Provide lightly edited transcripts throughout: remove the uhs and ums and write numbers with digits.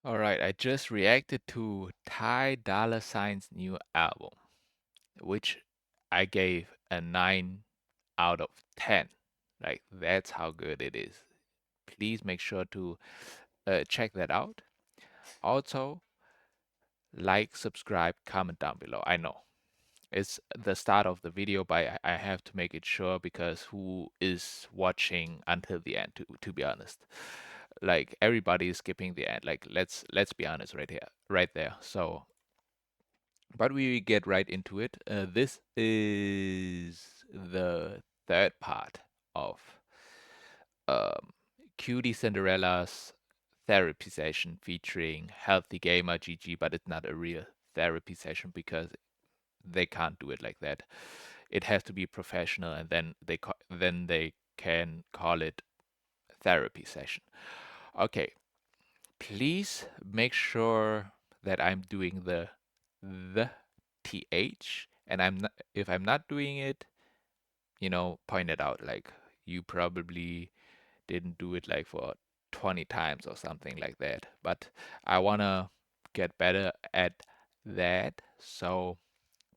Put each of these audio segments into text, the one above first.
All right, I just reacted to Ty Dolla Sign's new album, which I gave a 9 out of 10. Like, that's how good it is. Please make sure to check that out. Also, like, subscribe, comment down below. I know it's the start of the video, but I have to make it sure because who is watching until the end, to be honest. Like, everybody is skipping the end. Like, let's be honest right here, right there. So but we get right into it. This is the third part of um, QTCinderella's therapy session featuring HealthyGamerGG, but it's not a real therapy session because they can't do it like that. It has to be professional, and then they can call it therapy session. Okay, please make sure that I'm doing the th, and I'm not, if I'm not doing it, point it out. Like, you probably didn't do it like for 20 times or something like that. But I wanna get better at that, so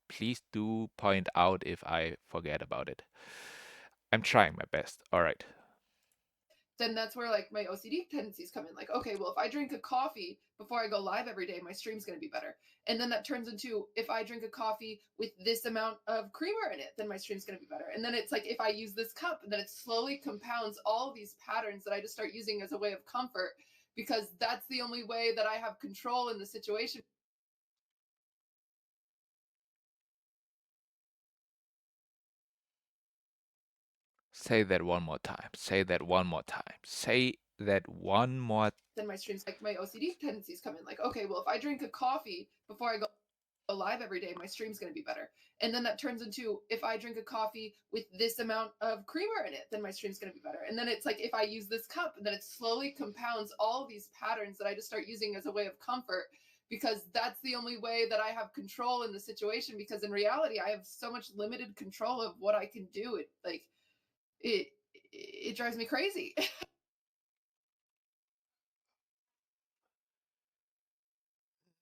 please do point out if I forget about it. I'm trying my best. All right. Then that's where like my OCD tendencies come in. Like, okay, well, if I drink a coffee before I go live every day, my stream's going to be better. And then that turns into if I drink a coffee with this amount of creamer in it, then my stream's going to be better. And then it's like if I use this cup, then it slowly compounds all these patterns that I just start using as a way of comfort because that's the only way that I have control in the situation. Say that one more time. Say that one more time. Say that one more. Then my streams, like my OCD tendencies come in. Like, okay, well, if I drink a coffee before I go live every day, my stream's going to be better. And then that turns into if I drink a coffee with this amount of creamer in it, then my stream's going to be better. And then it's like if I use this cup, then it slowly compounds all these patterns that I just start using as a way of comfort because that's the only way that I have control in the situation. Because in reality, I have so much limited control of what I can do. It it drives me crazy.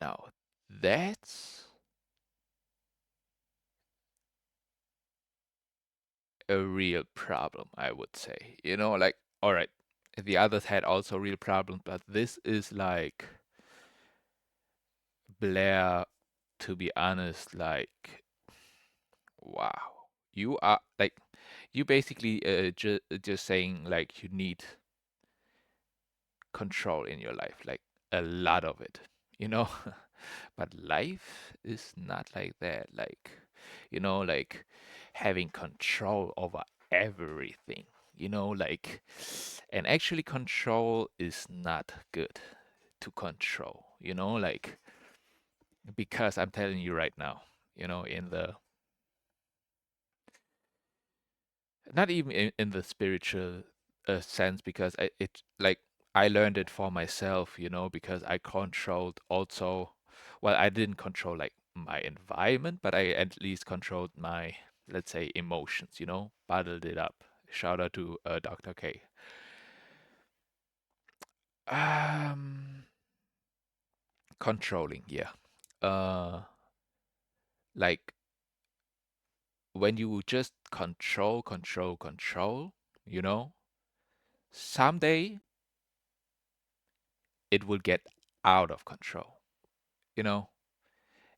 Now, that's a real problem, I would say. Like, all right, the others had also real problems, but this is like Blair, to be honest, like, wow. You are like, you basically just saying like you need control in your life, like a lot of it, you know? But life is not like that. Like having control over everything, like, and actually control is not good to control, like, because I'm telling you right now, in the, not even in the spiritual sense, because like, I learned it for myself, because I controlled also, well, I didn't control like my environment, but I at least controlled my, let's say, emotions, bottled it up. Shout out to Dr. K. Um, Controlling, yeah. Uh, like, when you just control, you know, someday it will get out of control, you know.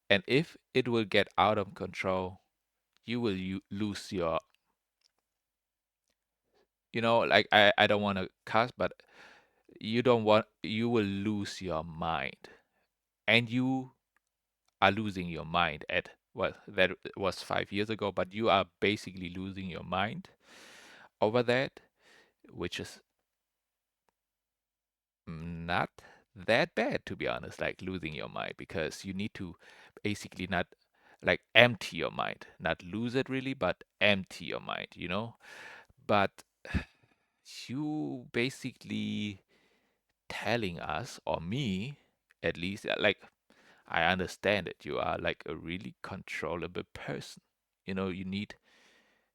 And if it will get out of control, you will lose your, like, I don't want to cuss, but you will lose your mind. And you are losing your mind at, well, that was 5 years ago, but you are basically losing your mind over that, which is not that bad, to be honest, like losing your mind, because you need to basically not like empty your mind, not lose it really, but empty your mind. But you basically telling us, or me at least, like, I understand that you are like a really controllable person. You need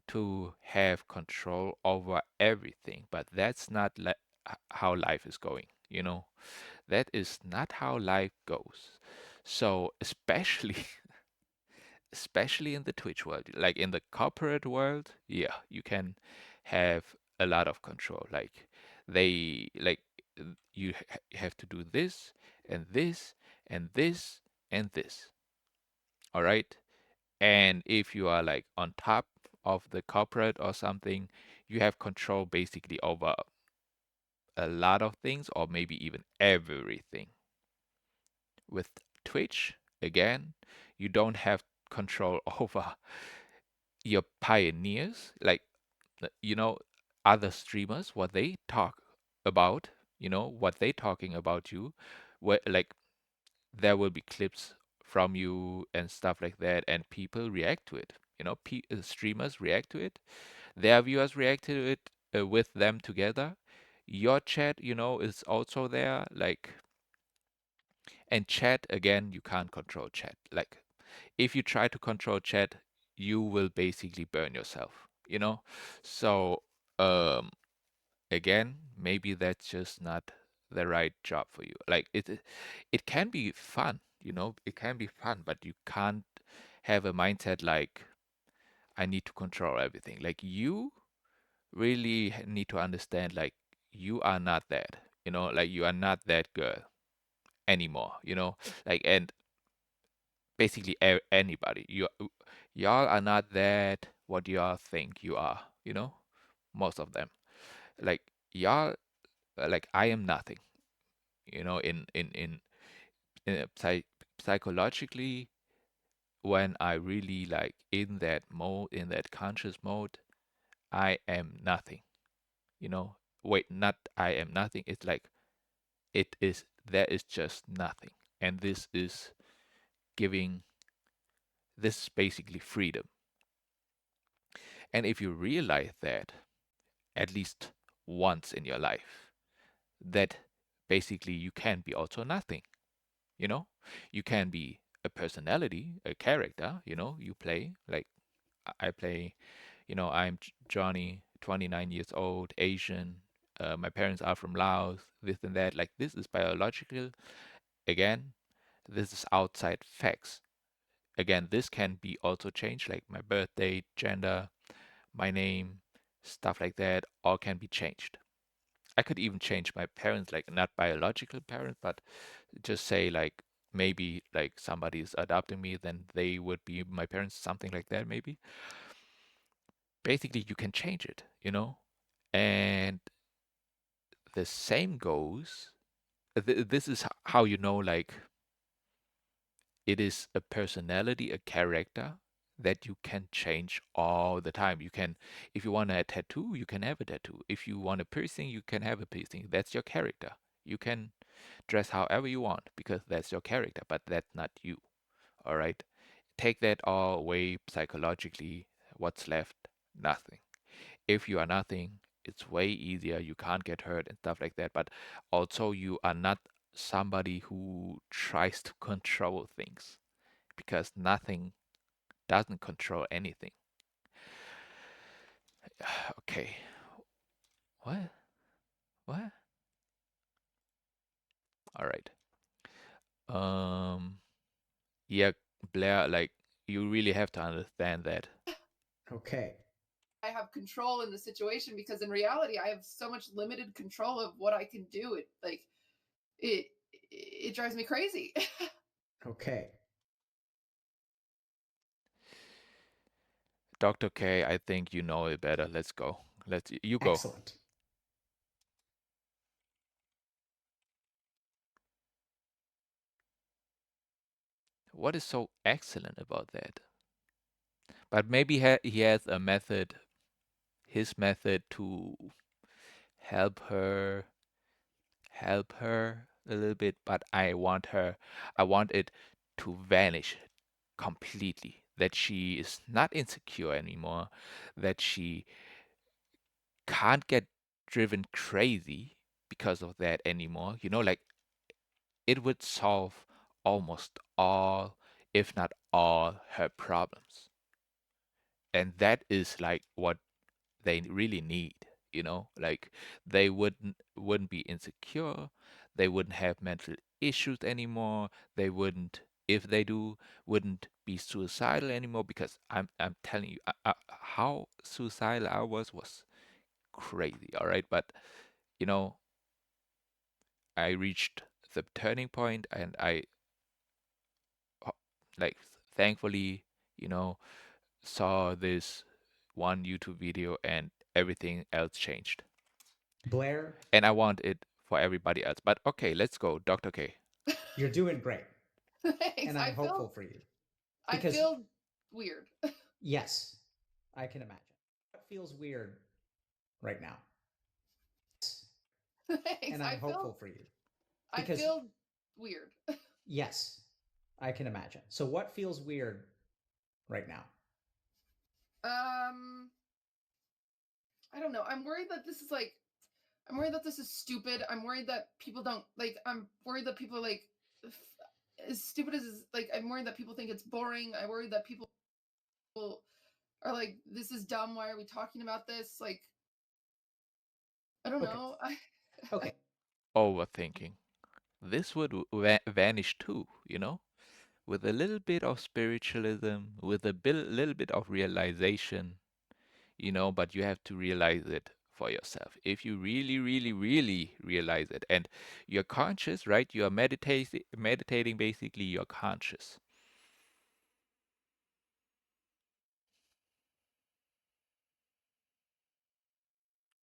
to have control over everything, but that's not how life is going. That is not how life goes. So especially especially in the Twitch world, like in the corporate world, yeah, you can have a lot of control. Like they like you have to do this and this and this and this. All right? And if you are like on top of the corporate or something, you have control basically over a lot of things or maybe even everything. With Twitch, again, you don't have control over your pioneers, like you know, other streamers, what they talk about, what they talking about you, where like there will be clips from you and stuff like that, and people react to it. Streamers react to it, their viewers react to it with them together. Your chat, is also there, like, and chat again, you can't control chat. Like, if you try to control chat, you will basically burn yourself, So, um, again, maybe that's just not the right job for you. Like, it can be fun, it can be fun, but you can't have a mindset like, I need to control everything. Like, you really need to understand, like, you are not that, like, you are not that girl anymore, like, and basically anybody. Y'all are not that what y'all think you are, most of them. Like, y'all, like, I am nothing, in psychologically, when I really like in that mode, in that conscious mode, I am nothing, you know. Wait, not I am nothing. It's like there is just nothing, and giving this is basically freedom. And if you realize that at least once in your life, that basically you can be also nothing, you know? You can be a personality, a character, you play. Like, I play, I'm Johnny, 29 years old, Asian. My parents are from Laos, this and that. Like, this is biological. Again, this is outside facts. Again, this can be also changed, like my birthday, gender, my name, stuff like that, all can be changed. I could even change my parents, like not biological parents, but just say like maybe like somebody is adopting me, then they would be my parents, something like that, maybe. Basically, you can change it, And the same goes. This is how like it is a personality, a character that you can change all the time. You can, if you want a tattoo, you can have a tattoo. If you want a piercing, you can have a piercing. That's your character. You can dress however you want because that's your character, but that's not you. All right. Take that all away psychologically. What's left? Nothing. If you are nothing, it's way easier. You can't get hurt and stuff like that. But also, you are not somebody who tries to control things because nothing doesn't control anything. Okay. What? What? All right. Um, yeah, Blair, like, you really have to understand that. Okay. I have control in the situation because in reality I have so much limited control of what I can do. It it drives me crazy. Okay. Dr. K, I think you know it better. Let's go. You go. Excellent. What is so excellent about that? But maybe he has a method, his method to help her, help her a little bit, but I want it to vanish completely. That she is not insecure anymore, that she can't get driven crazy because of that anymore. Like, it would solve almost all, if not all, her problems. And that is like what they really need, like they wouldn't be insecure, they wouldn't have mental issues anymore. They wouldn't, if they do, wouldn't be suicidal anymore. Because I'm telling you, how suicidal I was crazy. All right, but you know, I reached the turning point, and I like thankfully, you know, saw this one YouTube video, and everything else changed. Blair, And I want it for everybody else. But okay, let's go, Dr. K. you're doing great. Thanks. And I'm hopeful for you. I Because, feel weird. yes, I can imagine. What feels weird right now? Thanks. And I'm hopeful for you. I Because, feel weird. yes, I can imagine. So, what feels weird right now? I don't know. I'm worried that this is like I'm worried that this is stupid. I'm worried that people don't like I'm worried that people are like as stupid as like I'm worried that people think it's boring. I worry that people are like this is dumb. Why are we talking about this? Like I don't Okay. know. Okay. Overthinking. This would vanish too, you know? With a little bit of spiritualism, with a little bit of realization, you know, but you have to realize it for yourself. If you really, really, really realize it, and you're conscious, right? You are meditating basically, you're conscious.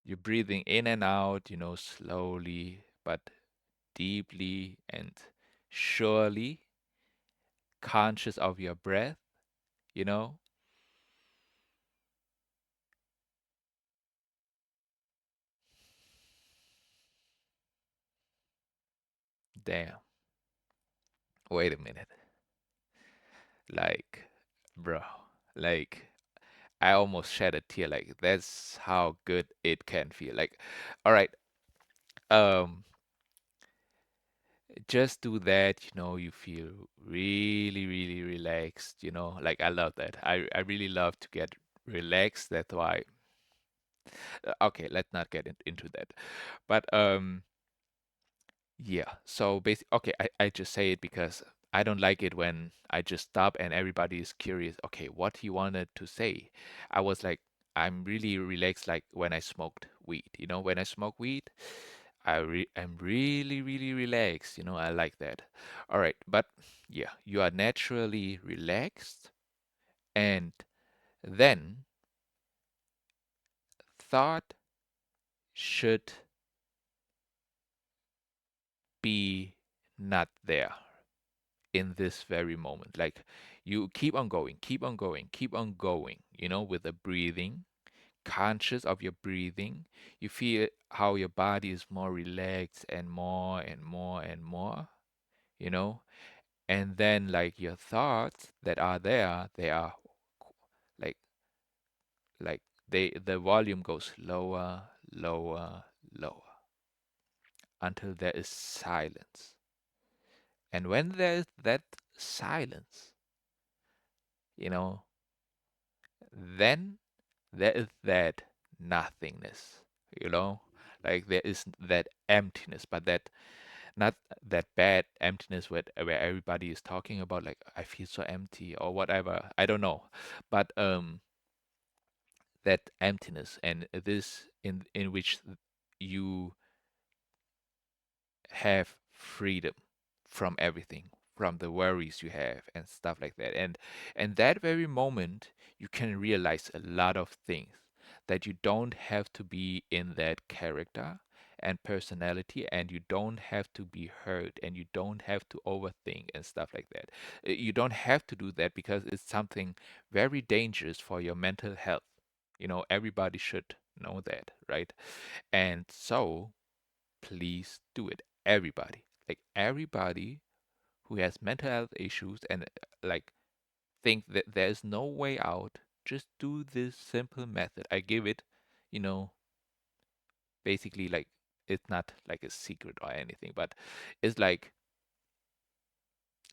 You're breathing in and out, you know, slowly but deeply and surely, conscious of your breath, you know? Damn. Wait a minute. Like, bro, like, I almost shed a tear. Like, that's how good it can feel. Like, all right, um, just do that, you know, you feel really, really relaxed, you know. Like, I love that. I really love to get relaxed. That's why, okay, let's not get into that. But, yeah. So basically, okay, I just say it because I don't like it when I just stop and everybody is curious. Okay, what he wanted to say. I was like, I'm really relaxed, like when I smoked weed. You know, when I smoke weed, I'm really, really relaxed. You know, I like that. All right, but yeah, you are naturally relaxed, and then thought should be not there in this very moment. Like you keep on going, keep on going, keep on going, you know, with the breathing, conscious of your breathing. You feel how your body is more relaxed and more and more and more, you know, and then like your thoughts that are there, they are like like the volume goes lower, lower, lower until there is silence. And when there's that silence, you know, then there is that nothingness, you know, like there is that emptiness, but that not that bad emptiness where everybody is talking about like I feel so empty or whatever. I don't know, but that emptiness and this in which you have freedom from everything, from the worries you have and stuff like that. And that very moment you can realize a lot of things that you don't have to be in that character and personality, and you don't have to be hurt, and you don't have to overthink and stuff like that. You don't have to do that because it's something very dangerous for your mental health. You know, everybody should know that, right? And so please do it. Everybody, like everybody who has mental health issues and like think that there's no way out, just do this simple method. I give it, you know, basically like it's not like a secret or anything, but it's like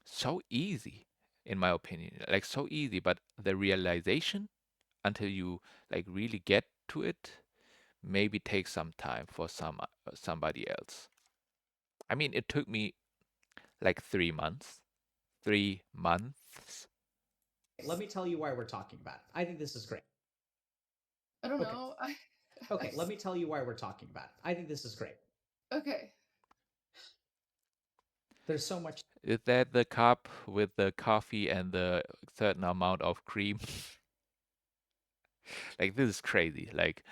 so easy in my opinion. Like so easy, but the realization until you like really get to it maybe takes some time for somebody else. I mean, it took me like 3 months. 3 months. Let me tell you why we're talking about it. I think this is great. I don't Okay. know. Okay, let me tell you why we're talking about it. I think this is great. Okay. There's so much Is that the cup with the coffee and the certain amount of cream? Like this is crazy. Like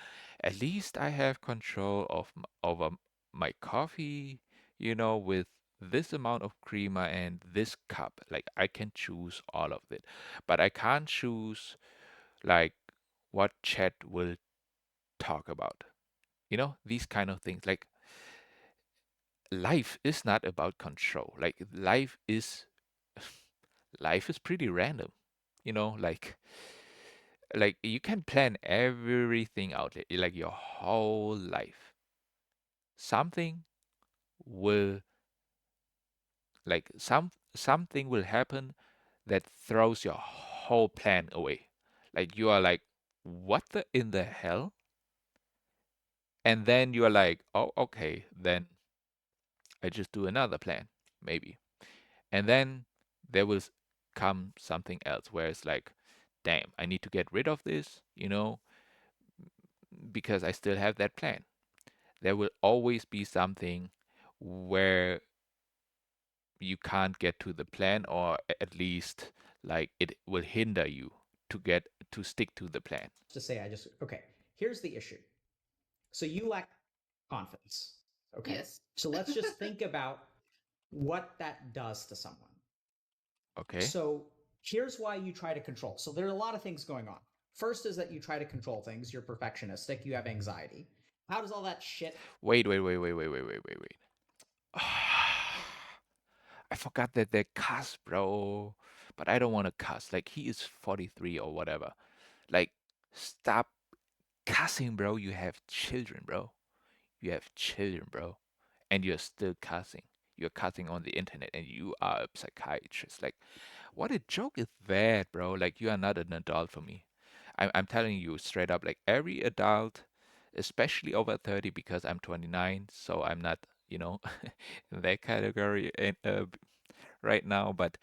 at least I have control of over my coffee, with this amount of creamer and this cup. Like I can choose all of it, but I can't choose like what chat will talk about. These kind of things. Like life is not about control. Like life is pretty random. Like you can plan everything out, like your whole life. Something will something will happen that throws your whole plan away. Like you are like, what the in the hell? And then you are like, oh, okay, then I just do another plan, maybe. And then there will come something else where it's like, damn, I need to get rid of this, because I still have that plan. There will always be something where you can't get to the plan, or at least like it will hinder you to stick to the plan. to say. Okay, here's the issue. So you lack confidence. Okay. Yes. So let's just think about what that does to someone. Okay. So here's why you try to control. So there are a lot of things going on. First is that you try to control things. You're perfectionistic. You have anxiety. How does all that shit? Wait. I forgot that they cuss, bro. But I don't want to cuss. Like he is 43 or whatever. Like stop cussing, bro. You have children, bro. You have children, bro. And you're still cussing. You're cussing on the internet and you are a psychiatrist. Like, what a joke is that, bro? Like, you are not an adult for me. I'm telling you straight up, like, every adult, especially over 30, because I'm 29, so I'm not, in that category right now, but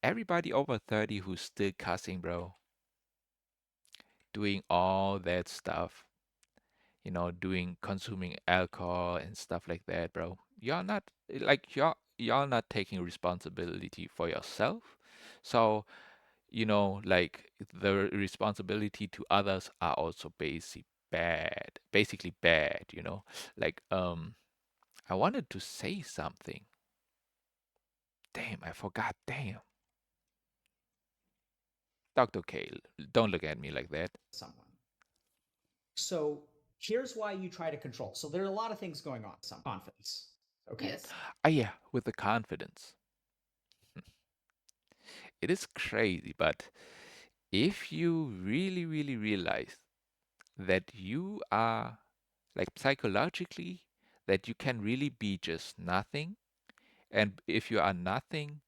everybody over 30 who's still cussing, bro, doing all that stuff, consuming alcohol and stuff like that, bro. You're not taking responsibility for yourself. So, like the responsibility to others are also basically bad, Like I wanted to say something. Damn, I forgot. Damn. Dr. K, don't look at me like that. Someone. So here's why you try to control. So there are a lot of things going on. Some confidence. Okay. Yes. Ah, yeah, with the confidence. It is crazy, but if you really, really realize that you are like psychologically, that you can really be just nothing, and if you are nothing,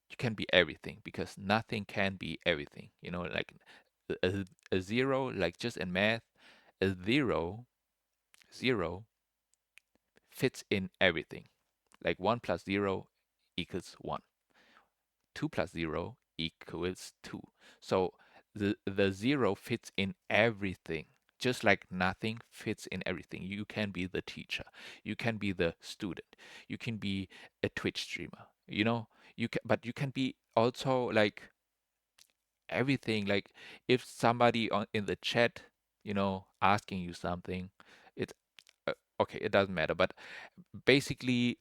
you can be everything because nothing can be everything. Like a zero, like just in math, a zero fits in everything. Like 1 plus 0 equals 1. 2 plus 0 equals 2. So the 0 fits in everything. Just like nothing fits in everything. You can be the teacher. You can be the student. You can be a Twitch streamer. But you can be also like everything. Like if somebody in the chat, asking you something, it's okay. It doesn't matter. But basically,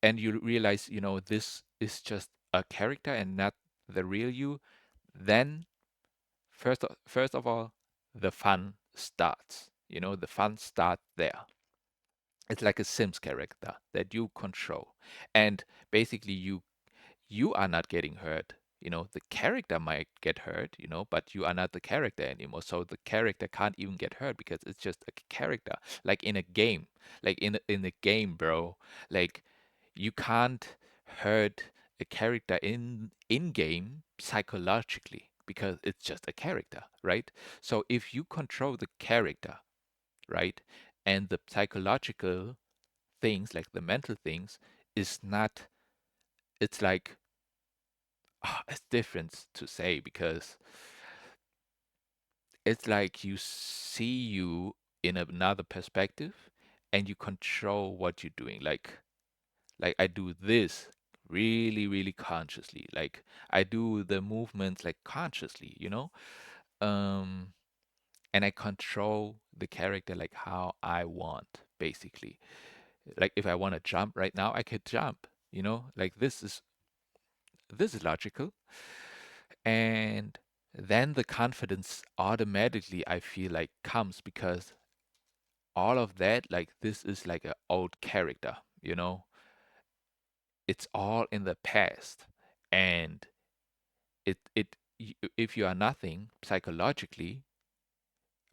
and you realize, this is just a character and not the real you, then first of all, the fun starts. The fun starts there. It's like a Sims character that you control, and basically you are not getting hurt. The character might get hurt, but you are not the character anymore. So the character can't even get hurt because it's just a character, like in a game, like in a game, bro. Like you can't hurt a character in game psychologically because it's just a character, right? So if you control the character, right, and the psychological things, like the mental things, is not. It's like it's different to say because it's like you see you in another perspective and you control what you're doing. Like I do this really, really consciously. Like I do the movements like consciously, you know? Um, and I control the character like how I want, basically. Like if I want to jump right now, I could jump, you know? Like this is logical. And then the confidence automatically I feel like comes because all of that, like this is like an old character, you know? It's all in the past. And if you are nothing psychologically,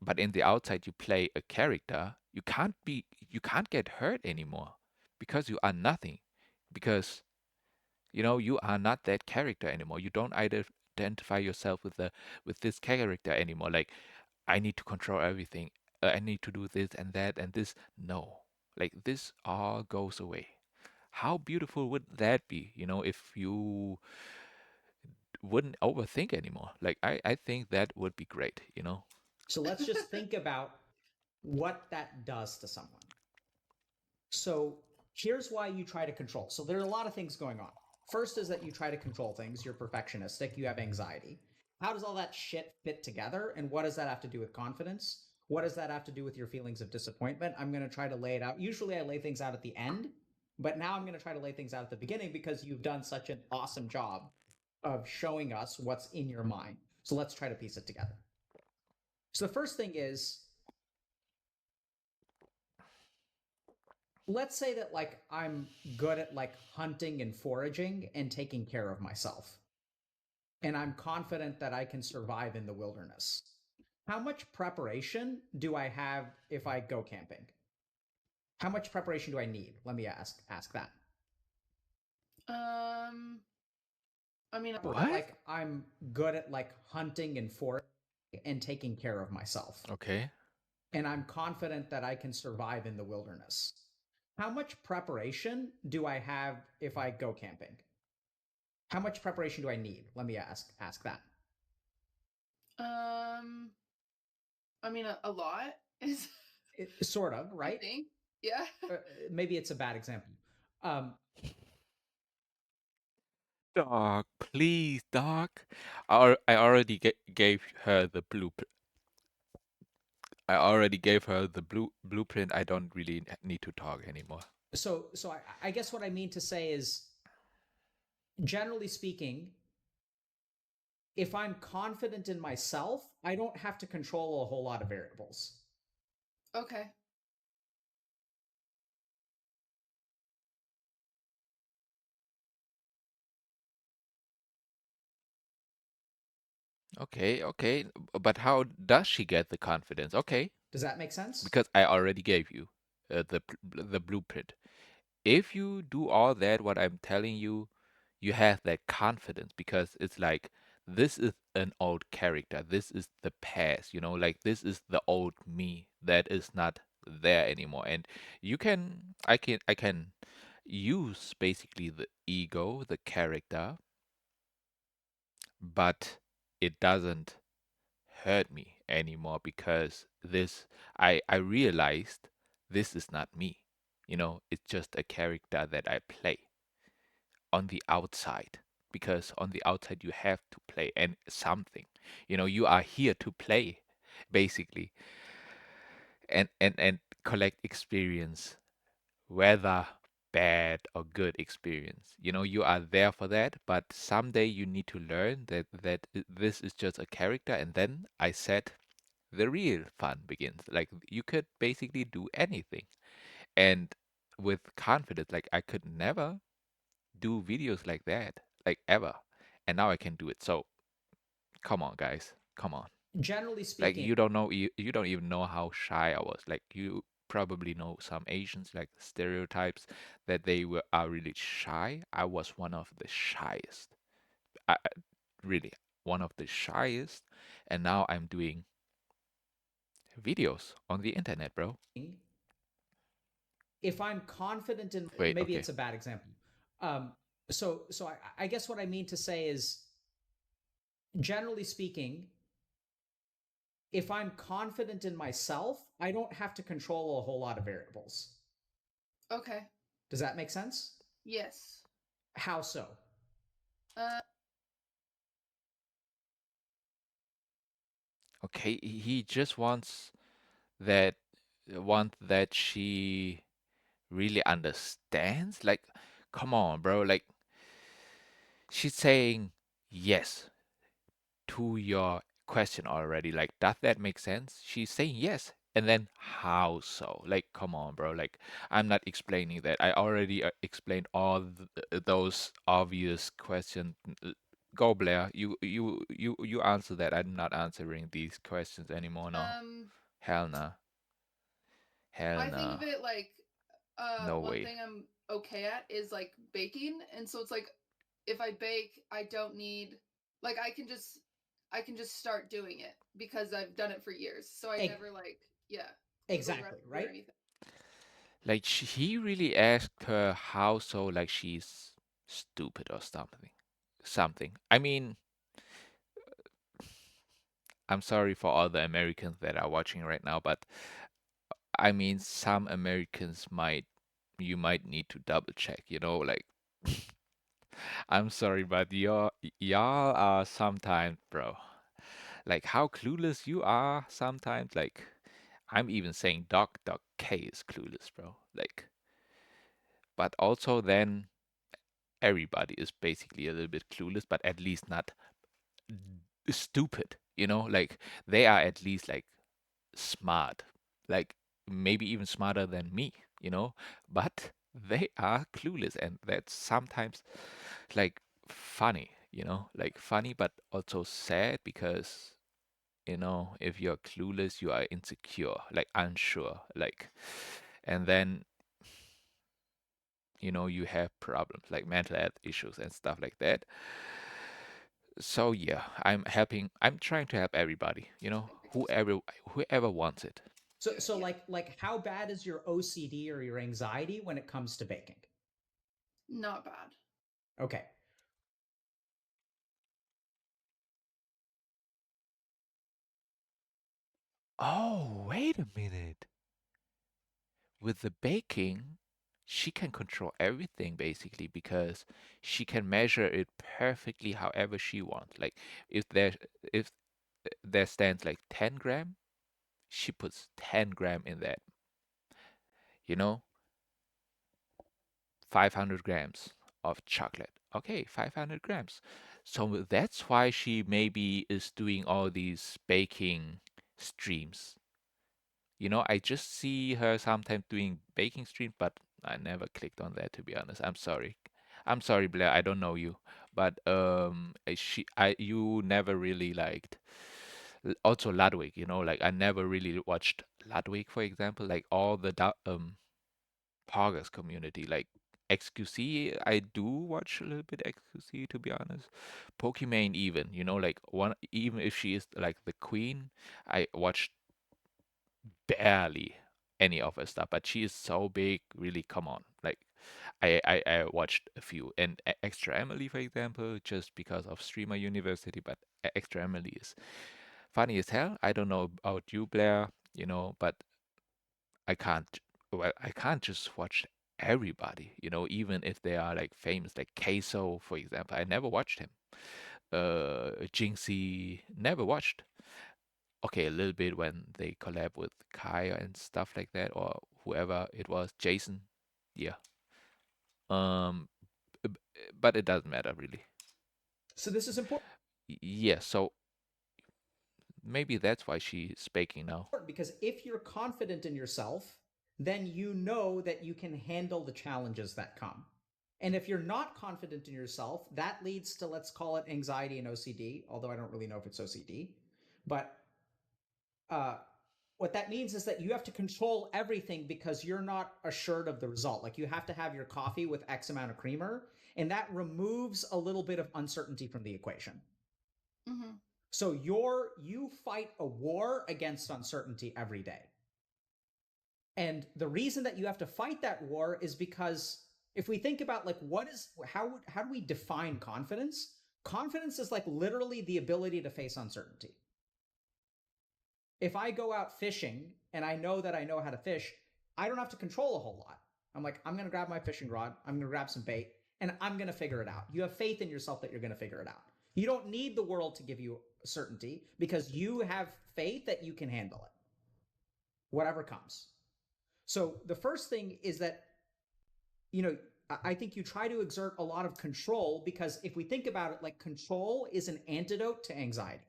but in the outside you play a character, you can't get hurt anymore because you are nothing. Because you are not that character anymore. You don't identify yourself with this character anymore. Like I need to control everything. I need to do this and that and this. No. Like this all goes away. How beautiful would that be, if you wouldn't overthink anymore? Like I think that would be great. So let's just think about what that does to someone. So here's why you try to control. So there are a lot of things going on. First is that you try to control things. You're perfectionistic. You have anxiety. How does all that shit fit together? And what does that have to do with confidence? What does that have to do with your feelings of disappointment? I'm going to try to lay it out. Usually I lay things out at the end, but now I'm going to try to lay things out at the beginning because you've done such an awesome job of showing us what's in your mind. So let's try to piece it together. So the first thing is, let's say that like I'm good at like hunting and foraging and taking care of myself. And I'm confident that I can survive in the wilderness. How much preparation do I have if I go camping? How much preparation do I need? Let me ask that. Um, I mean, That What? like I'm good at like hunting and foraging and taking care of myself. Okay. And I'm confident that I can survive in the wilderness. How much preparation do I have if I go camping? How much preparation do I need? Let me ask that. um, I mean, a lot is, Sort of, I right? think. Yeah. Maybe it's a bad example. Um, Dog, please, dog. I already gave her the blueprint. I already gave her the blueprint. I don't really need to talk anymore. so I guess what I mean to say is, generally speaking, if I'm confident in myself, I don't have to control a whole lot of variables. Okay. Okay, okay. But how does she get the confidence? Okay, Does that make sense? because I already gave you the blueprint. If you do all that, what I'm telling you, you have that confidence because it's like this is an old character. This is the past, like this is the old me that is not there anymore. And I can use basically the ego, the character, but it doesn't hurt me anymore because I realized this is not me. It's just a character that I play on the outside because on the outside you have to play and something. You are here to play basically and collect experience, whether bad or good experience. You are there for that, but someday you need to learn that this is just a character, and then I said the real fun begins. Like you could basically do anything. And with confidence, like I could never do videos like that, like ever. And now I can do it. So come on, guys. Come on. Generally Like speaking, you don't even know how shy I was. Like you probably know some Asians, like stereotypes that are really shy. I was one of the shyest. Really one of the shyest. And now I'm doing videos on the internet, bro. if I'm confident in, Wait, maybe okay. it's a bad example. I guess what I mean to say is, generally speaking, if I'm confident in myself, I don't have to control a whole lot of variables. Okay. Does that make sense? Yes. How so? Uh, Okay, he just want that she really understands. Like, come on, bro. Like, she's saying yes to your question already. Like, does that make sense? She's saying yes. And then how so? Like, come on, bro. Like, I'm not explaining that. I already explained all those obvious questions. Go, Blair. You answer that. I'm not answering these questions anymore. No. um, Hell nah. Hell I think nah. that like No one way. thing I'm okay at is like baking, and so it's like if I bake, I don't need like I can just start doing it because I've done it for years. So I never like yeah, Google Exactly, recipe or right? anything. Like he really asked her how so, like she's stupid or something. Something. I mean, I'm sorry for all the Americans that are watching right now, but I mean, some Americans you might need to double check, like I'm sorry, but y'all are sometimes, bro. Like how clueless you are sometimes, like I'm even saying Doc K is clueless, bro. Like, but also then everybody is basically a little bit clueless, but at least not stupid, like they are at least like smart, like maybe even smarter than me, but they are clueless, and that's sometimes like funny, like funny, but also sad because if you're clueless, you are insecure, like unsure, like, and then you have problems like mental health issues and stuff like that. So yeah, I'm trying to help everybody, Take pictures. whoever wants it. So Do it. so Yeah. like how bad is your OCD or your anxiety when it comes to baking? Not bad. Okay. Oh, wait a minute. With the baking, she can control everything basically because she can measure it perfectly however she wants. Like if there stands like 10 gram, she puts 10 gram in that, you know, 500 grams of chocolate. Okay, 500 grams. So that's why she maybe is doing all these baking streams. I just see her sometimes doing baking streams, but I never clicked on that to be honest. I'm sorry. I'm sorry, Blair. I don't know you, but you never really liked. Also Ludwig, like I never really watched Ludwig, for example, like all the Poggers community, like XQC. I do watch a little bit XQC to be honest. Pokimane even, like one, even if she is like the queen, I watched barely any of her stuff, but she is so big. Really, come on. Like, I watched a few, and Extra Emily, for example, just because of Streamer University. But Extra Emily is funny as hell. I don't know about you, Blair, but I can't. Well, I can't just watch everybody, even if they are like famous, like Queso, for example. I never watched him. Jinxie, never watched. Okay, a little bit when they collab with Kaya and stuff like that, or whoever it was, Jason. Yeah. Um, but it doesn't matter really. So this is important Yeah. So maybe that's why she's speaking now. because if you're confident in yourself, then you know that you can handle the challenges that come. And if you're not confident in yourself, that leads to, let's call it anxiety and OCD, although I don't really know if it's OCD. But uh, what that means is that you have to control everything because you're not assured of the result. Like you have to have your coffee with X amount of creamer, and that removes a little bit of uncertainty from the equation. Mm-hmm. So you fight a war against uncertainty every day. And the reason that you have to fight that war is because if we think about like how do we define confidence? Confidence is like literally the ability to face uncertainty. If I go out fishing and I know that I know how to fish, I don't have to control a whole lot. I'm like, I'm going to grab my fishing rod, I'm going to grab some bait, and I'm going to figure it out. You have faith in yourself that you're going to figure it out. You don't need the world to give you certainty because you have faith that you can handle it, whatever comes. So the first thing is that, you know, I think you try to exert a lot of control because if we think about it, like control is an antidote to anxiety.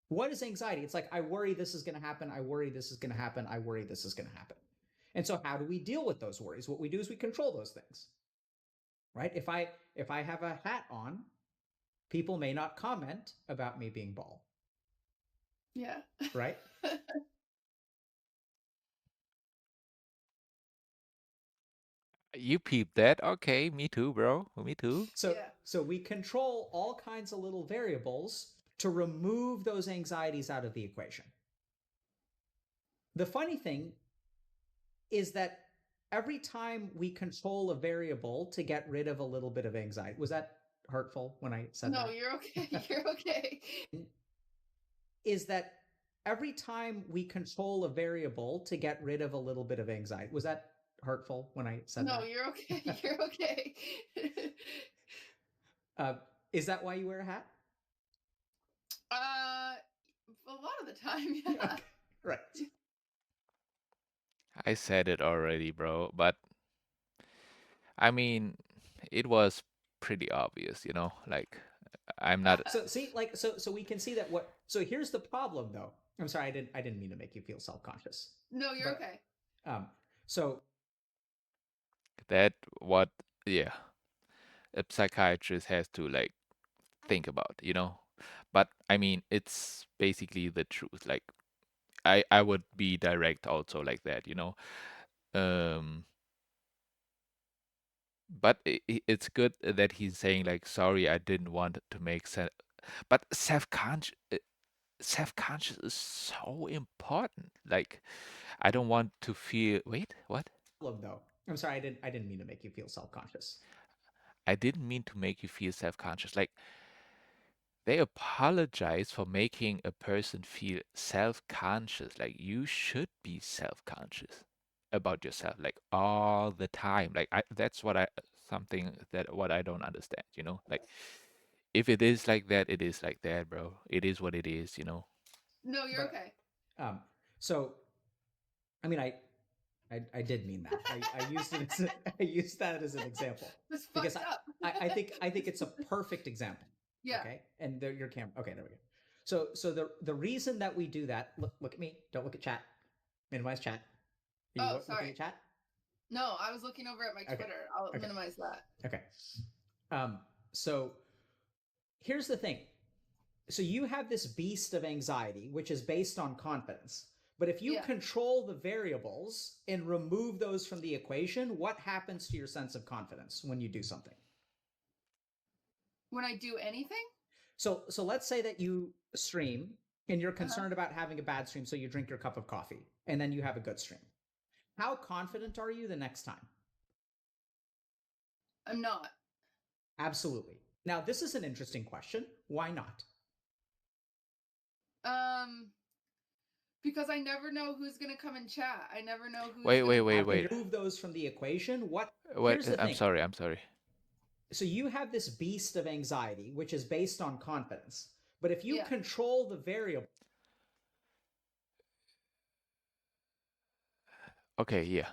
What is anxiety? It's like, I worry this is going to happen. I worry this is going to happen. I worry this is going to happen. And so how do we deal with those worries? What we do is we control those things, right? If I have a hat on, people may not comment about me being bald. Yeah. Right? You peeped that? Okay, me too, bro. Me too. So we control all kinds of little variables to remove those anxieties out of the equation. The funny thing is that every time we control a variable to get rid of a little bit of anxiety, was that hurtful when I said that? No, you're okay. You're okay. Is that every time we control a variable to get rid of a little bit of anxiety, was that hurtful when I said that? No, you're okay. You're okay. Is that why you wear a hat? A lot of the time, yeah. Okay. Right. I said it already, bro, but I mean, it was pretty obvious, you know? Like I'm not So see, like, so we can see that what. So here's the problem, though. I'm sorry, I didn't mean to make you feel self-conscious. No, you're But, okay. So that what yeah, a psychiatrist has to like think about, you know? But I mean, it's basically the truth. Like I would be direct also like that, you know? Um but it's good that he's saying like sorry, I didn't want to make sense. But self-conscious is so important. Like I don't want to feel wait, what? though, I'm sorry, I didn't mean to make you feel self-conscious. I didn't mean to make you feel self-conscious. Like they apologize for making a person feel self-conscious. Like you should be self-conscious about yourself, like all the time. Like that's what I something that what I don't understand. You know, like if it is like that, it is like that, bro. It is what it is. You know. No, you're okay. So, I mean, I did mean that. I used it as I used that as an example It's because fucked up. I think it's a perfect example. Yeah. Okay. And there, your camera. Okay, there we go. So the reason that we do that. Look at me. Don't look at chat. Minimize chat. Are you Oh, looking sorry. at chat? No, I was looking over at my Okay. Twitter. I'll Okay. minimize that. Okay. So here's the thing. So you have this beast of anxiety, which is based on confidence. But if you Yeah. control the variables and remove those from the equation, what happens to your sense of confidence when you do something? When I do anything? So let's say that you stream and you're concerned about having a bad stream, so you drink your cup of coffee and then you have a good stream. How confident are you the next time? I'm not. Absolutely. Now, this is an interesting question. Why not? Because I never know who's gonna come and chat. I never know who's Wait, wait, gonna wait, wait. Remove those from the equation. What? Here's the I'm thing. sorry. I'm sorry. So you have this beast of anxiety, which is based on confidence. But if you control the variable, Okay, yeah.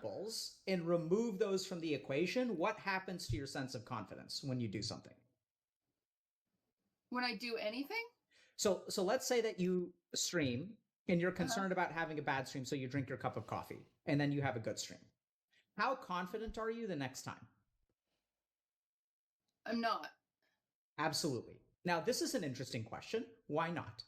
and remove those from the equation, what happens to your sense of confidence when you do something? When I do anything? So let's say that you stream and you're concerned about having a bad stream, so you drink your cup of coffee and then you have a good stream. How confident are you the next time? I'm not. Absolutely. Now, this is an interesting question. Why not?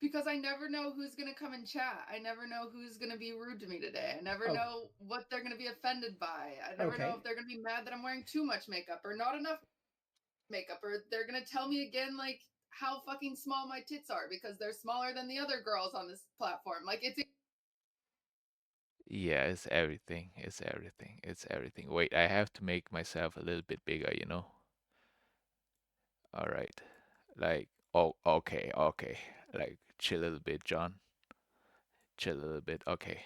Because I never know who's gonna come and chat. I never know who's gonna be rude to me today. I never know what they're gonna be offended by. I never know if they're gonna be mad that I'm wearing too much makeup or not enough makeup, or they're gonna tell me again like how fucking small my tits are because they're smaller than the other girls on this platform. Like it's Yeah, it's everything. It's everything. It's everything. Wait, I have to make myself a little bit bigger, you know? All right. Like, oh, okay, okay. Like, chill a little bit, John. Chill a little bit. Okay.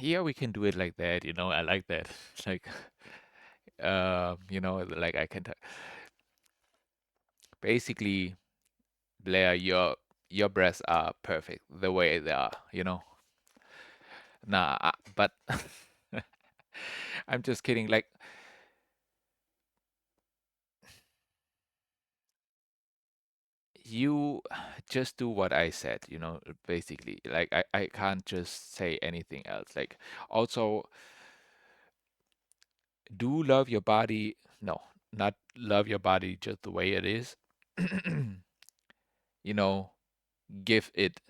Yeah, we can do it like that, you know? I like that. Like, you know, like I can basically, Blair, your breasts are perfect the way they are, you know? Nah, but I'm just kidding. Like, you just do what I said, you know, basically. Like, I can't just say anything else. Like, also, do love your body. No, not love your body just the way it is. You know, give it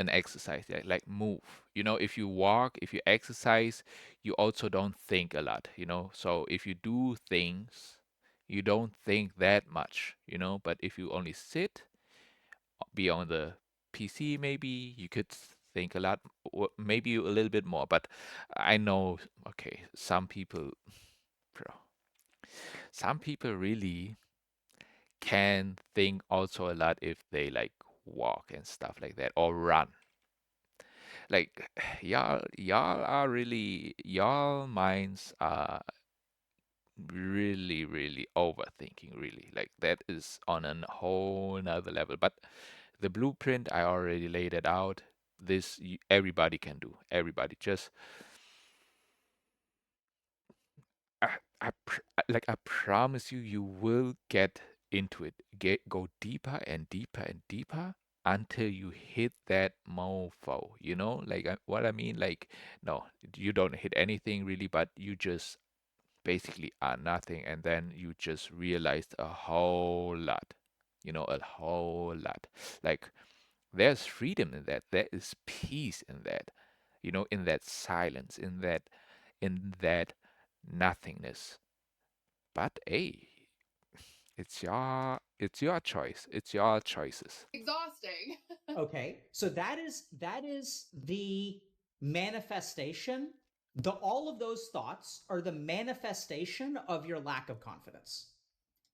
an exercise, like move. You know, if you walk, if you exercise, you also don't think a lot, you know. So if you do things, you don't think that much, you know. But if you only sit, be on the PC, maybe you could think a lot, maybe a little bit more. But I know, okay, bro, some people really can think also a lot if they like walk and stuff like that or run. Like y'all are really, y'all minds are really overthinking, really. Like that is on a whole nother level. But the blueprint, I already laid it out. This everybody can do. Everybody just like I promise you, you will get into it. Go deeper and deeper and deeper until you hit that mofo. You know, like what I mean. Like no, you don't hit anything really, but you just basically are nothing, and then you just realized a whole lot. You know, a whole lot. Like there's freedom in that. There is peace in that. You know, in that silence, in that nothingness. But hey, it's your choice. It's your choices. exhausting. Okay, so that is the manifestation. The all of those thoughts are the manifestation of your lack of confidence.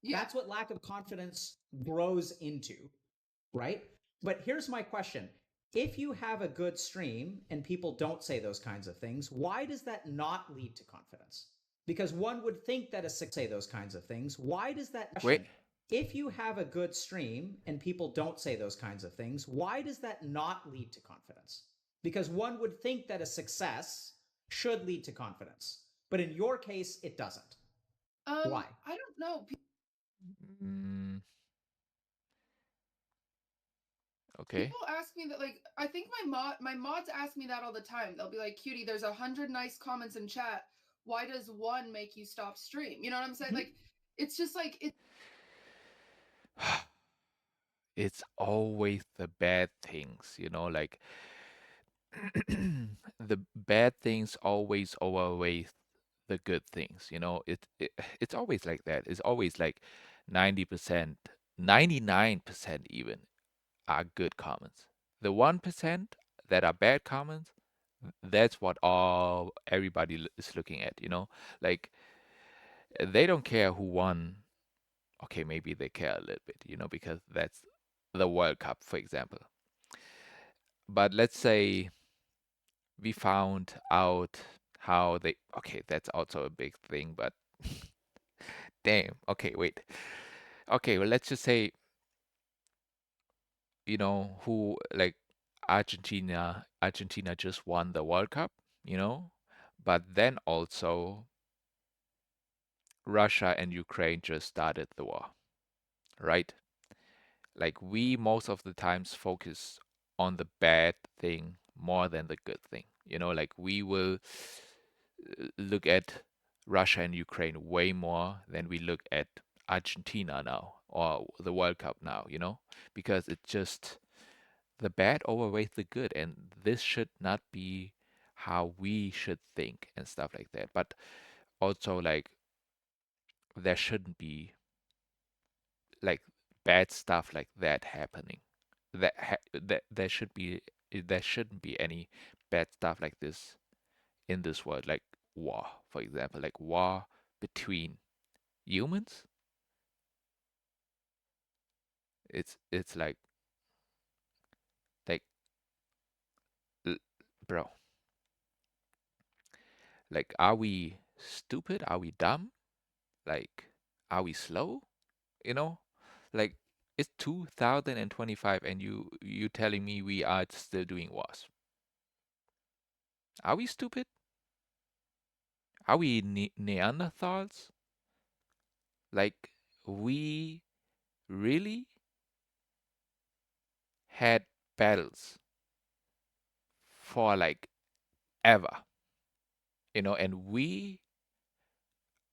Yeah. That's what lack of confidence grows into, right? But here's my question. If you have a good stream and people don't say those kinds of things, why does that not lead to confidence? Because one would think that a say those kinds of things. Why does that Wait, question? If you have a good stream and people don't say those kinds of things, why does that not lead to confidence? Because one would think that a success should lead to confidence. But in your case, it doesn't. Why? I don't know. mm, okay. People ask me that, like, I think my mods ask me that all the time. They'll be like, "Cutie, there's 100 nice comments in chat. Why does one make you stop stream?" You know what I'm saying? Mhm. Like, it's just like it. It's always the bad things, you know, like the bad things always outweigh the good things, you know. It's always like that. It's always like 90%, 99% even are good comments. The 1% that are bad comments, that's what all everybody is looking at, you know? Like they don't care who won. Okay, maybe they care a little bit, you know, because that's the World Cup, for example. But let's say we found out how they, okay, that's also a big thing, but damn. Okay, wait. Okay, well, let's just say, you know, who like Argentina just won the World Cup, you know, but then also Russia and Ukraine just started the war, right? Like we most of the times focus on the bad thing more than the good thing. You know, like we will look at Russia and Ukraine way more than we look at Argentina now or the World Cup now, you know, because it just the bad overweighs the good, and this should not be how we should think and stuff like that. But also, like, there shouldn't be like bad stuff like that happening. That there shouldn't be any bad stuff like this in this world, like war, for example, like war between humans. It's like bro, like are we stupid? Are we dumb? Like are we slow? You know? Like it's 2025 and you telling me we are still doing wars. Are we stupid? Are we Neanderthals? Like we really had battles for like ever, and we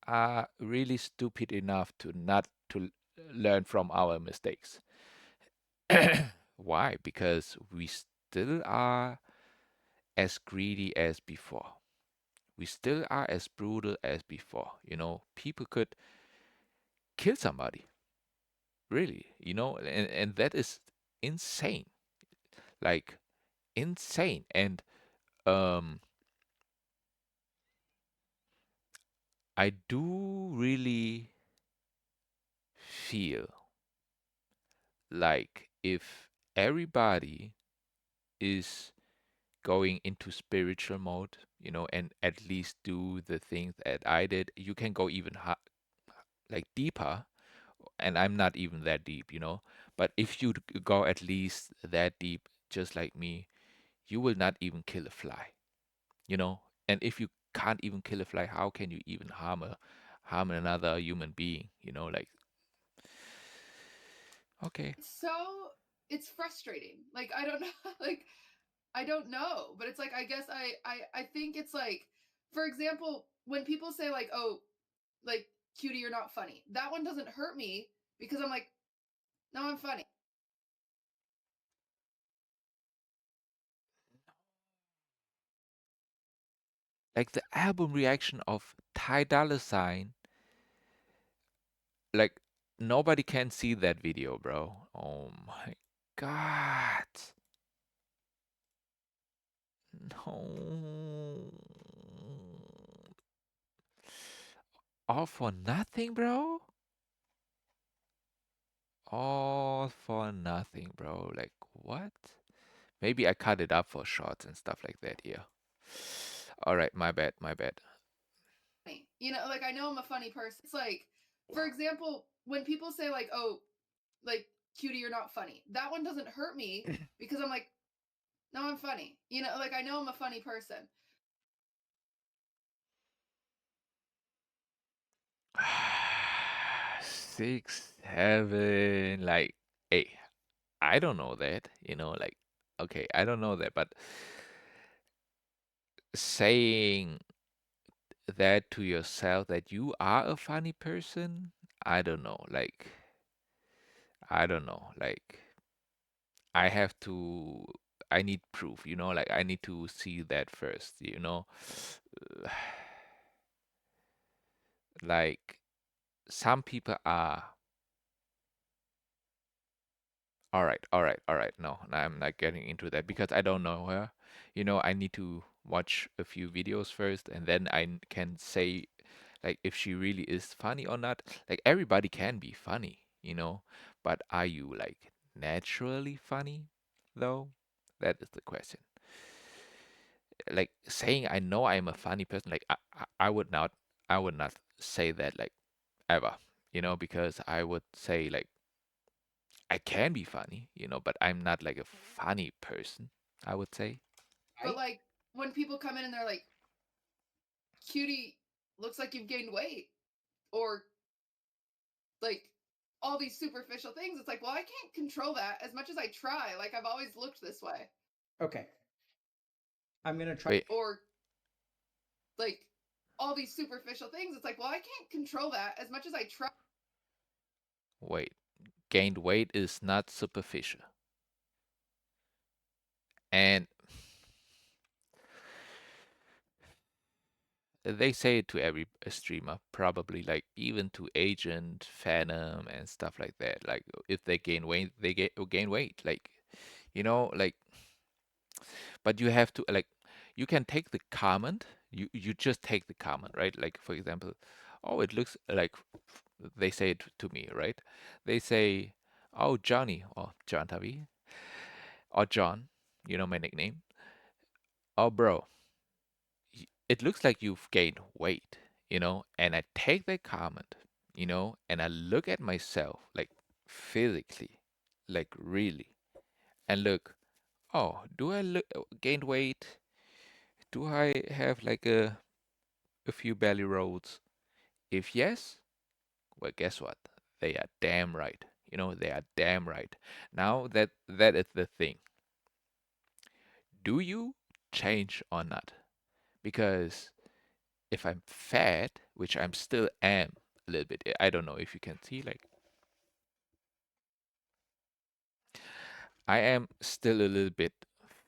are really stupid enough to not to learn from our mistakes. Why? Because we still are as greedy as before. We still are as brutal as before. People could kill somebody, really, and that is insane. Like insane. And um I do really feel like if everybody is going into spiritual mode, and at least do the things that I did, you can go even like deeper, and I'm not even that deep, but if you go at least that deep, just like me, you will not even kill a fly, you know? And if you can't even kill a fly, how can you even harm another human being, like okay. It's frustrating. Like I don't know, like I don't know, but it's like I guess I think it's like, for example, when people say like, oh, like cutie, you're not funny. That one doesn't hurt me because I'm like, no, I'm funny. Like the album reaction of Ty Dolla Sign, like nobody can see that video, bro. Oh my god. No. All for nothing, bro? All for nothing, bro. Like, what? Maybe I cut it up for shorts and stuff like that here. All right, my bad, my bad. Like I know I'm a funny person. It's like, for example, when people say like, oh, like cutie, you're not funny. That one doesn't hurt me because I'm like, no, I'm funny. Like I know I'm a funny person. 6, 7, like, hey, I don't know that, like, okay, I don't know that, but saying that to yourself that you are a funny person, I don't know, like, I don't know, like, I have to, I need proof, like, I need to see that first. Like, some people are, all right, all right, all right. No, I'm not getting into that because I don't know her. I need to watch a few videos first, and then can say, like, if she really is funny or not. Like, everybody can be funny, but are you, like, naturally funny, though? That is the question. Like, saying I know I'm a funny person, like, I would not say that, like, ever, because I would say, like, I can be funny, but I'm not like a funny person, I would say. But like when people come in and they're like, cutie, looks like you've gained weight, or like all these superficial things, it's like, well, I can't control that as much as I try. Like I've always looked this way. Okay. I'm going to try. Wait, Or like all these superficial things, it's like, well, I can't control that as much as I try. wait. Gained weight is not superficial. And they say it to every streamer, probably like even to Agent, Phantom, and stuff like that. Like if they gain weight, they gain weight. Like like, but you have to like, you can take the comment. You just take the comment, right? Like for example, oh, it looks like they say it to me, right? They say, oh, Johnny or Chonthavy or John, my nickname. Oh, bro, it looks like you've gained weight, and I take that comment, and I look at myself like physically, like really, and look, oh, do I look gained weight? Do I have like a few belly rolls? If yes, well, guess what? They are damn right. They are damn right. Now that is the thing. Do you change or not? Because if I'm fat, which I'm still am a little bit, I don't know if you can see, like I am still a little bit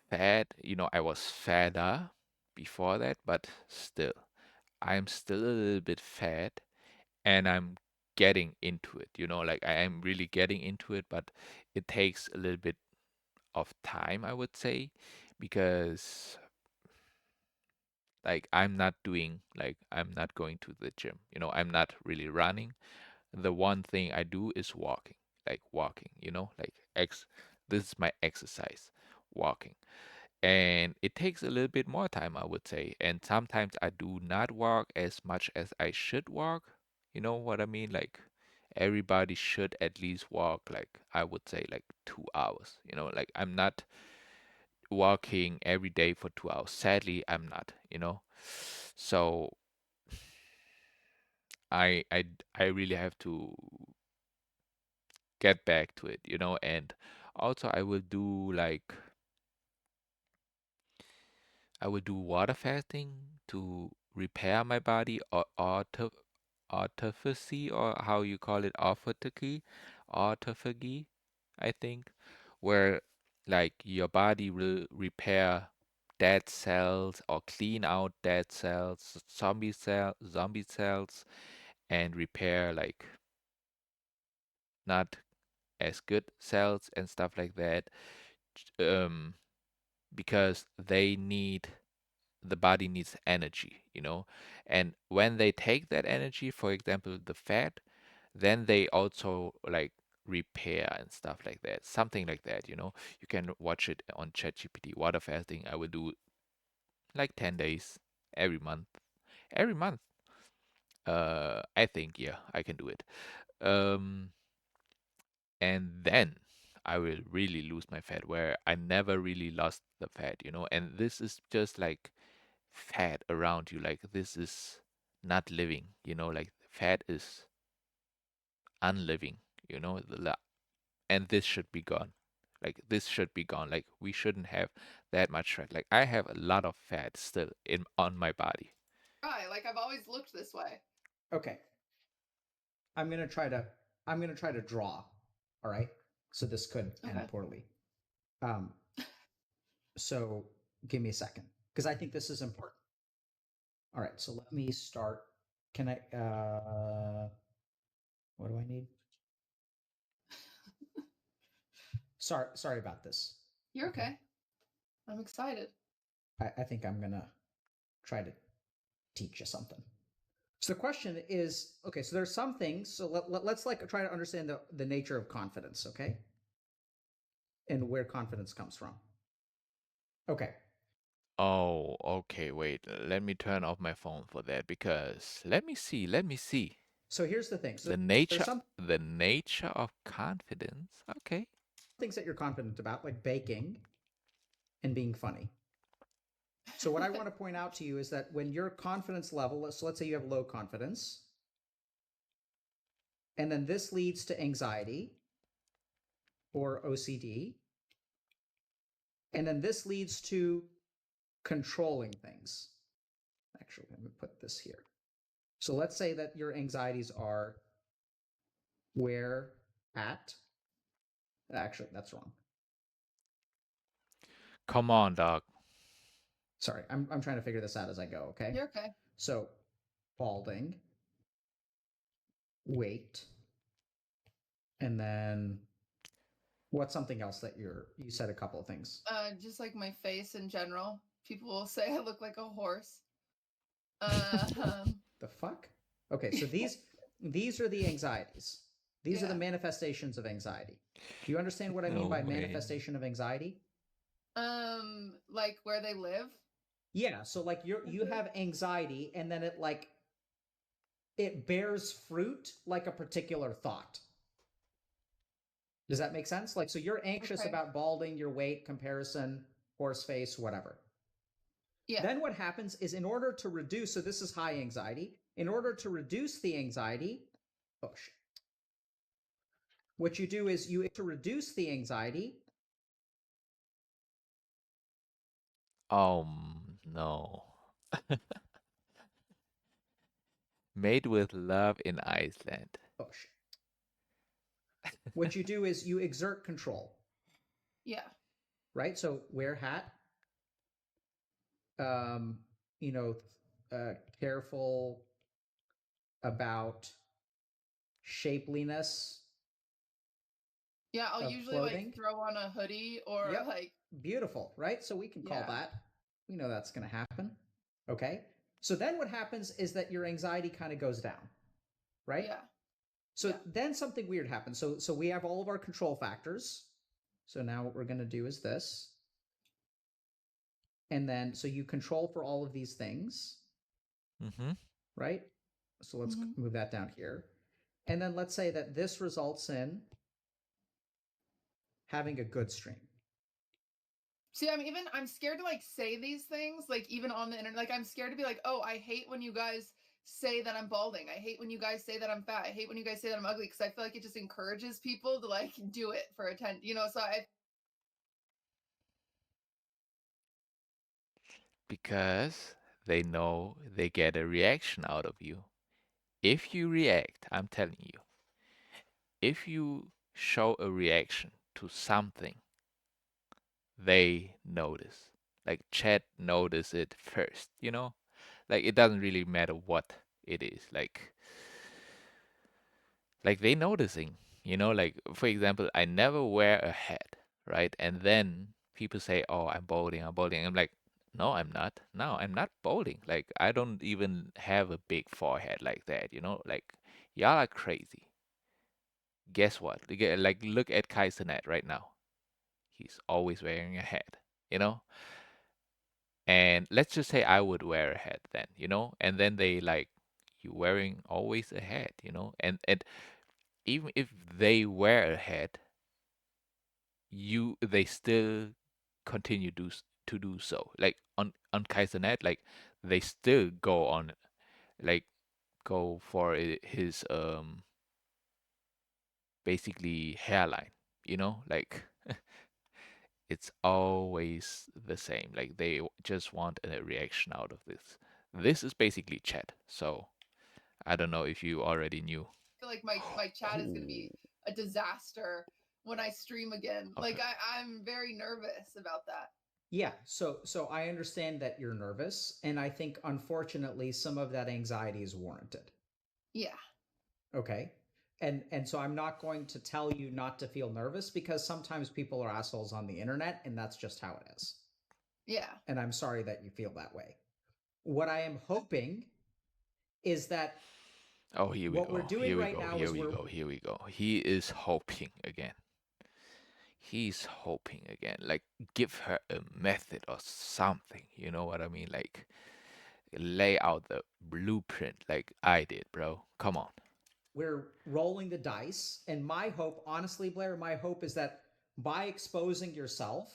fat. I was fatter before that, but still, I'm still a little bit fat and I'm getting into it. Like I am really getting into it, but it takes a little bit of time, I would say, because like I'm not going to the gym. I'm not really running. The one thing I do is walking, like walking, like this is my exercise, walking. And it takes a little bit more time, I would say. And sometimes I do not walk as much as I should walk. You know what I mean? Like everybody should at least walk, like I would say, like 2 hours. Like I'm not walking every day for 2 hours. Sadly, I'm not, So I really have to get back to it, and also I will do water fasting to repair my body, or autophagy, or how you call it, autophagy, I think, where like your body will repair dead cells or clean out dead cells, zombie cells, and repair like not as good cells and stuff like that. Um, because the body needs energy, and when they take that energy, for example, the fat, then they also like repair and stuff like that, something like that. You can watch it on ChatGPT. Water fasting, I will do like 10 days every month. I think, yeah, I can do it. um and then I will really lose my fat, where I never really lost the fat, and this is just like fat around you. Like this is not living, like fat is unliving, and this should be gone. Like this should be gone. Like we shouldn't have that much fat. Like I have a lot of fat still in on my body. Right, like I've always looked this way. Okay. I'm gonna try to draw. All right. So this could end Okay. poorly. Um, so give me a second because I think this is important. All right. So let me start. Can I? What do I need? Sorry about this. You're okay. I'm excited. I think I'm gonna try to teach you something. So the question is, okay, so there's some things. So let's like try to understand the nature of confidence, okay, and where confidence comes from. Okay. Oh, okay, wait. Let me turn off my phone for that, because let me see. So here's the thing. So The there's nature some the nature of confidence. Okay. things that you're confident about, like baking and being funny. So what I want to point out to you is that when your confidence level, so let's say you have low confidence, and then this leads to anxiety or OCD, and then this leads to controlling things. Actually, let me put this here. So let's say that your anxieties are where at. Actually, that's wrong. Come on, dog. Sorry, I'm trying to figure this out as I go, okay? You're okay. So balding, weight, and then what's something else that you said a couple of things. Just like my face in general. People will say I look like a horse. The fuck? Okay, so these are the anxieties. These are the Yeah. manifestations of anxiety. Do you understand what I mean No by way. manifestation of anxiety? Like where they live. Yeah, so like you have anxiety and then it bears fruit like a particular thought. Does that make sense? Like, so you're anxious Okay. about balding, your weight, comparison, horse face, whatever. Yeah. Then what happens is in order to reduce, so this is high anxiety, in order to reduce the anxiety, oh shit. What you do is to reduce the anxiety. No. Made with love in Iceland. Oh shit. What you do is you exert control, Yeah. right? So wear hat, um, you know, careful about shapeliness Yeah, I'll of usually like clothing. throw on a hoodie or Yep. like Beautiful, right? So we can call yeah. that. We know that's going to happen. Okay. So then what happens is that your anxiety kind of goes down, right? Yeah. So then something weird happens. So we have all of our control factors. So now what we're going to do is this. And then so you control for all of these things, Mm-hmm. right? So let's Mhm. move that down here. And then let's say that this results in having a good stream. See, I'm scared to like say these things, like even on the internet. Like I'm scared to be like, oh, I hate when you guys say that I'm balding. I hate when you guys say that I'm fat. I hate when you guys say that I'm ugly because I feel like it just encourages people to like do it for attention. So I Because they know they get a reaction out of you. If you react, I'm telling you, if you show a reaction to something, they notice. Like chat notice it first, you know? Like it doesn't really matter what it is. Like they noticing, you know, like for example, I never wear a hat, right? And then people say, "Oh, I'm balding, I'm balding." I'm like, "No, I'm not. No, I'm not balding. Like I don't even have a big forehead like that, you know? Like y'all are crazy." Guess what? Like look at Kaisenet right now. He's always wearing a hat, you know? And let's just say I would wear a hat then, you know? And then they like, you wearing always a hat, you know? And even if they wear a hat, they still continue to do so. Like on Kaisernet, like they still go on, like go for his basically hairline, you know? Like it's always the same. Like they just want a reaction out of this. This is basically chat. So I don't know if you already knew. feel like my chat is gonna be a disaster when I stream again. Like Okay. I'm very nervous about that. Yeah, so I understand that you're nervous, and I think unfortunately some of that anxiety is warranted. Yeah. Okay? And so I'm not going to tell you not to feel nervous because sometimes people are assholes on the internet and that's just how it is. Yeah. And I'm sorry that you feel that way. What I am hoping is that Oh, here we what we're go. doing Here we right go. now Here is we go. Here we go. He is hoping again. He's hoping again. Like give her a method or something. You know what I mean? Like lay out the blueprint like I did, bro. Come on. we're rolling the dice. And my hope, honestly, Blair, my hope is that by exposing yourself,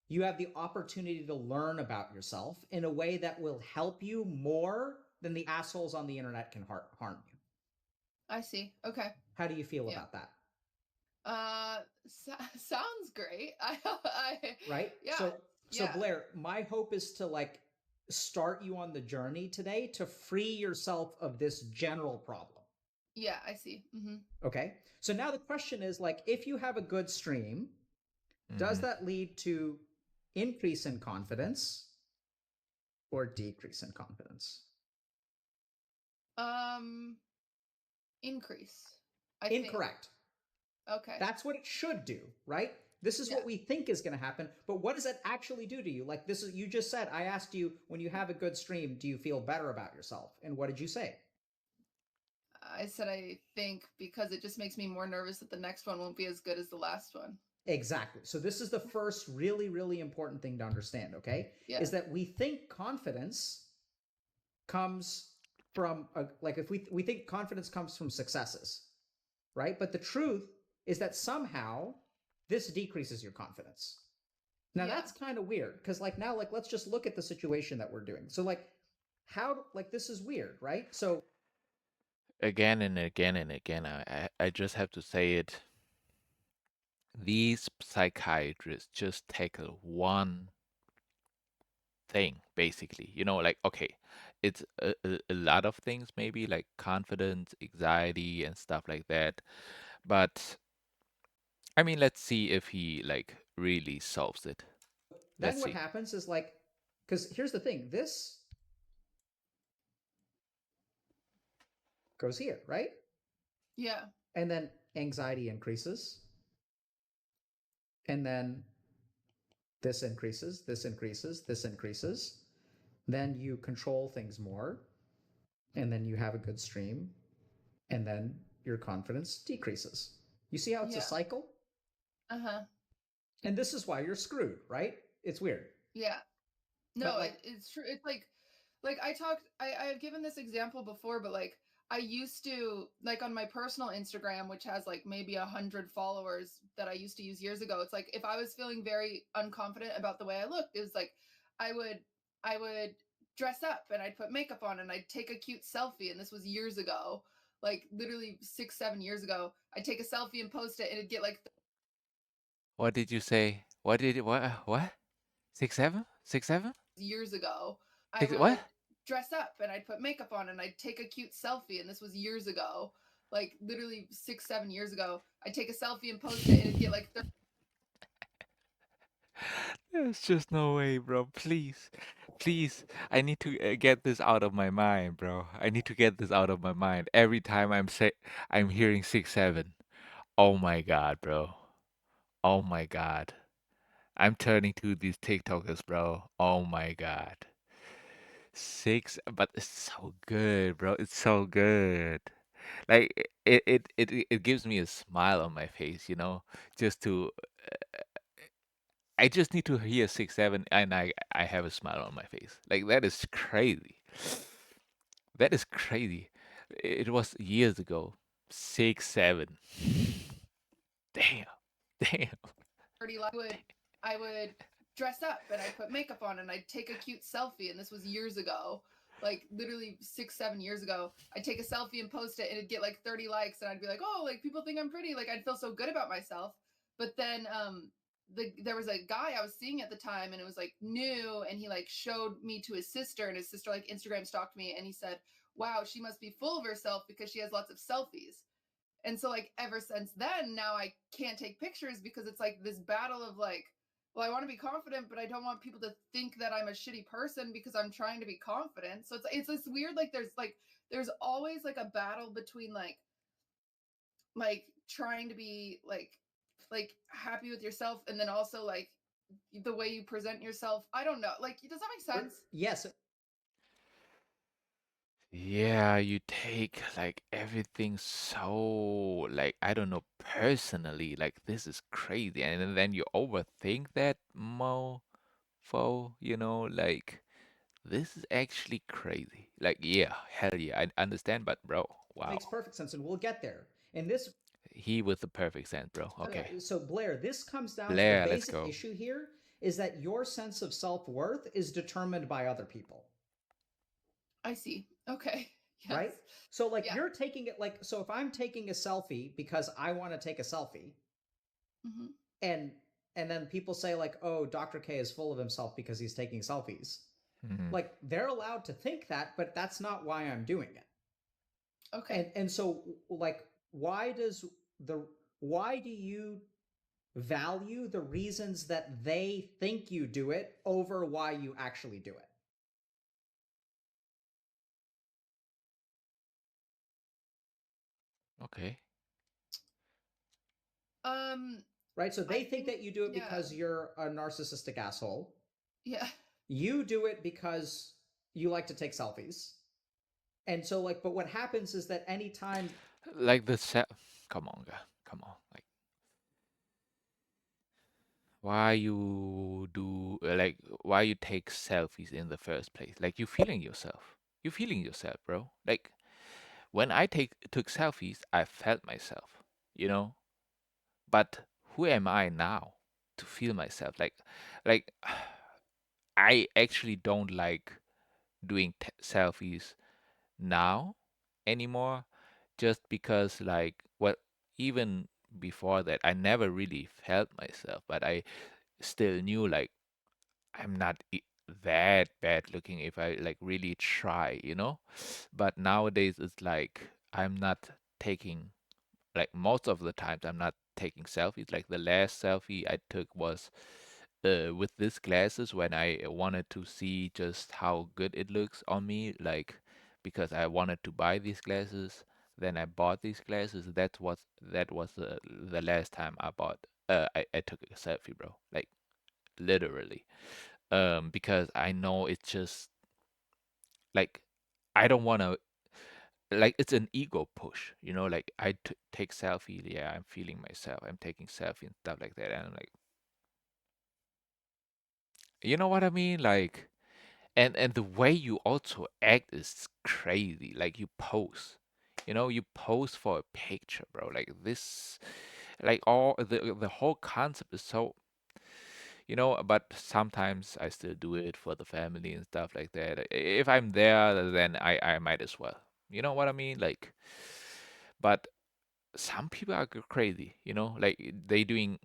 you have the opportunity to learn about yourself in a way that will help you more than the assholes on the internet can harm you. I see. Okay. How do you feel Yeah. about that? Sounds great. I Right? yeah. So Yeah. Blair, my hope is to like start you on the journey today to free yourself of this general problem. Yeah, I see. Mm-hmm. Okay? So now the question is like if you have a good stream, does Mm-hmm. that lead to increase in confidence or decrease in confidence? Increase. I think. Incorrect. Okay. That's what it should do, right? This is Yeah. what we think is going to happen, but what does it actually do to you? Like this is, you just said, I asked you, when you have a good stream, do you feel better about yourself? And what did you say? I said I think because it just makes me more nervous that the next one won't be as good as the last one. Exactly. So this is the first really, really important thing to understand, okay? Yeah. Is that we think confidence comes from like if we think confidence comes from successes, right? But the truth is that somehow this decreases your confidence. Now Yeah. that's kind of weird because like now like let's just look at the situation that we're doing. So like how like this is weird, right? So Again and again and again, I just have to say it. These psychiatrists just tackle one thing, basically. You know, like, okay, it's a lot of things, maybe like confidence, anxiety, and stuff like that. But I mean, let's see if he like really solves it. then Let's what see. happens is like, because here's the thing, this goes here, right? Yeah. And then anxiety increases, and then this increases, this increases, this increases. Then you control things more, and then you have a good stream, and then your confidence decreases. You see how it's a Yeah. cycle? Uh-huh. And this is why you're screwed, right? It's weird. Yeah. But No, like, it's true. It's like I've given this example before, but like I used to like on my personal Instagram, which has like maybe 100 followers that I used to use years ago. It's like if I was feeling very unconfident about the way I looked, it was like I would I would dress up and I'd put makeup on and I'd take a cute selfie. And this was years ago, like literally 6, 7 years ago. I'd take a selfie and post it, and it'd get like What did you say? What did what? What? 6 7? 6 7? years ago. I Six what? would dress up and I'd put makeup on and I'd take a cute selfie. And this was years ago, like literally 6, 7 years ago. I'd take a selfie and post it, and it'd get like There's just no way, bro. Please, please. I need to get this out of my mind, bro. I need to get this out of my mind. Every time I'm hearing 6 7. Oh my god, bro. Oh my god. I'm turning to these TikTokers, bro. Oh my god. But it's so good, bro. It's so good. Like it gives me a smile on my face, you know, just to I just need to hear 6 7 and I have a smile on my face. Like that is crazy. That is crazy. It was years ago. 6 7. Damn. Damn. 30. I would dress up and I'd put makeup on and I'd take a cute selfie. And this was years ago, like literally 6, 7 years ago. I'd take a selfie and post it, and it'd get like 30 likes, and I'd be like, oh, like people think I'm pretty. Like I'd feel so good about myself. But then there was a guy I was seeing at the time, and it was like new, and he like showed me to his sister, and his sister like Instagram stalked me, and he said, wow, she must be full of herself because she has lots of selfies. And so like ever since then, now I can't take pictures because it's like this battle of like, well, I want to be confident, but I don't want people to think that I'm a shitty person because I'm trying to be confident. So it's this weird, like there's always like a battle between like trying to be like happy with yourself, and then also like the way you present yourself. I don't know. Like, does that make sense? yes, Yeah, you take like everything so like I don't know personally, like this is crazy. And then you overthink that mofo, you know, like this is actually crazy. Like, yeah, hell yeah, I understand, but bro, makes wow. perfect sense, and we'll get there. And this, He with the perfect sense, bro. Okay. so Blair, this comes down to the Blair, let's basic go. issue here is that your sense of self-worth is determined by other people, I see. Okay. Yes. right? So like Yeah. you're taking it like, so if I'm taking a selfie because I want to take a selfie, Hmm. and then people say like, oh, Dr. K is full of himself because he's taking selfies, Hmm. like they're allowed to think that, but that's not why I'm doing it. Okay. And so like, why does the why do you value the reasons that they think you do it over why you actually do it? Okay. Um, right? So I they think think, that you do it yeah, because you're a narcissistic asshole. yeah, You do it because you like to take selfies. And so, like, but what happens is that anytime Like the come on, guy. Come on. Like why you do like why you take selfies in the first place? Like you feeling yourself. You feeling yourself, bro. Like when I took selfies, I felt myself, you know? But who am I now to feel myself? Like I actually don't like doing selfies now anymore just because like well even before that I never really felt myself, but I still knew like I'm not that bad looking if I like really try, you know? But nowadays it's like I'm not taking like most of the times I'm not taking selfies. Like the last selfie I took was with these glasses when I wanted to see just how good it looks on me, like because I wanted to buy these glasses. Then I bought these glasses. That was the last time I bought. I took a selfie, bro. Like literally. Because I know it's just like I don't want to like it's an ego push, you know, like take selfie, yeah, I'm feeling myself, I'm taking selfie and stuff like that, and I'm like, you know what I mean, like, and the way you also act is crazy, like you pose, you know, you pose for a picture, bro, like this, like all the whole concept is so, you know, but sometimes I still do it for the family and stuff like that. If I'm there, then I might as well, you know what I mean, like, but some people are crazy, you know, like they doing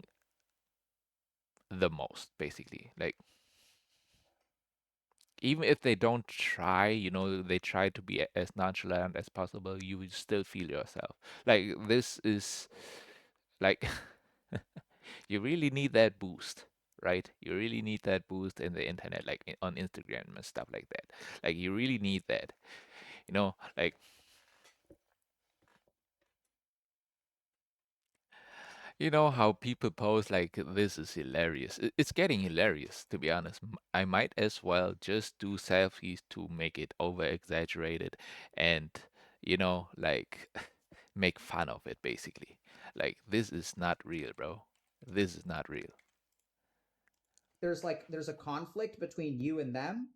the most basically. Like even if they don't try, you know, they try to be as nonchalant as possible, you will still feel yourself. Like this is like you really need that boost, right? You really need that boost in the internet, like on Instagram and stuff like that. Like you really need that, you know, like you know how people post like this is hilarious. It's getting hilarious, to be honest. I might as well just do selfies to make it over exaggerated and, you know, like make fun of it basically. Like this is not real, bro. This is not real. there's a conflict between you and them,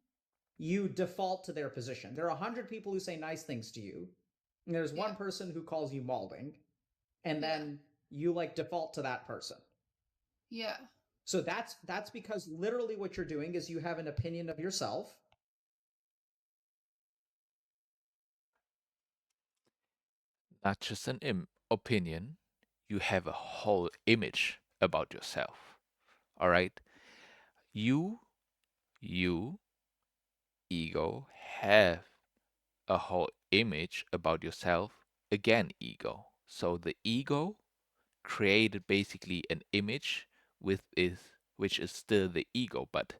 you default to their position. There are 100 people who say nice things to you, and there's yeah, one person who calls you malding, and yeah, then you like default to that person. yeah, So that's because literally what you're doing is you have an opinion of yourself. Not just an opinion, you have a whole image about yourself. All right? You, you, ego, have a whole image about yourself, again ego. So the ego created basically an image with is which is still the ego, but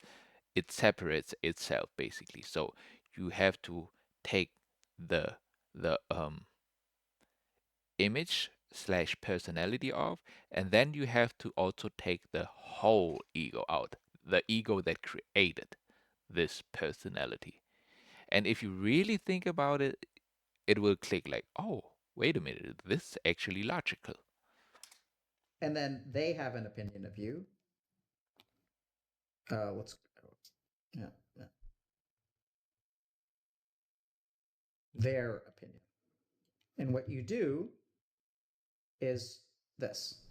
it separates itself basically. So you have to take the the image slash personality off, and then you have to also take the whole ego out, the ego that created this personality. And if you really think about it, it will click like, oh, wait a minute, this is actually logical. And then they have an opinion of you. Let's yeah, yeah. Their opinion. And what you do is this,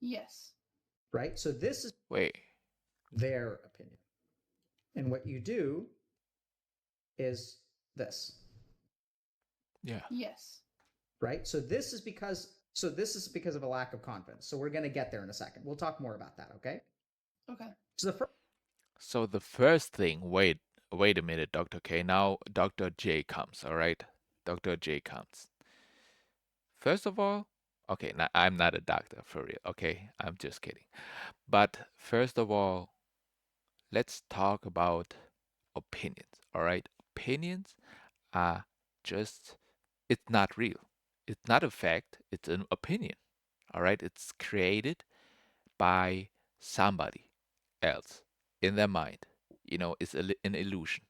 yes, right? So this is Wait, their opinion. And what you do is this, yeah. yes, right? So this is because of a lack of confidence. So we're going to get there in a second. We'll talk more about that, okay? okay, So the first So the first thing, wait a minute, Dr. K. Now Dr. J comes, all right? Dr. J comes. First of all, okay, now I'm not a doctor for real, okay? I'm just kidding. But first of all, let's talk about opinions, all right? Opinions are just, it's not real. It's not a fact, it's an opinion. All right? It's created by somebody else in their mind. It's an illusion.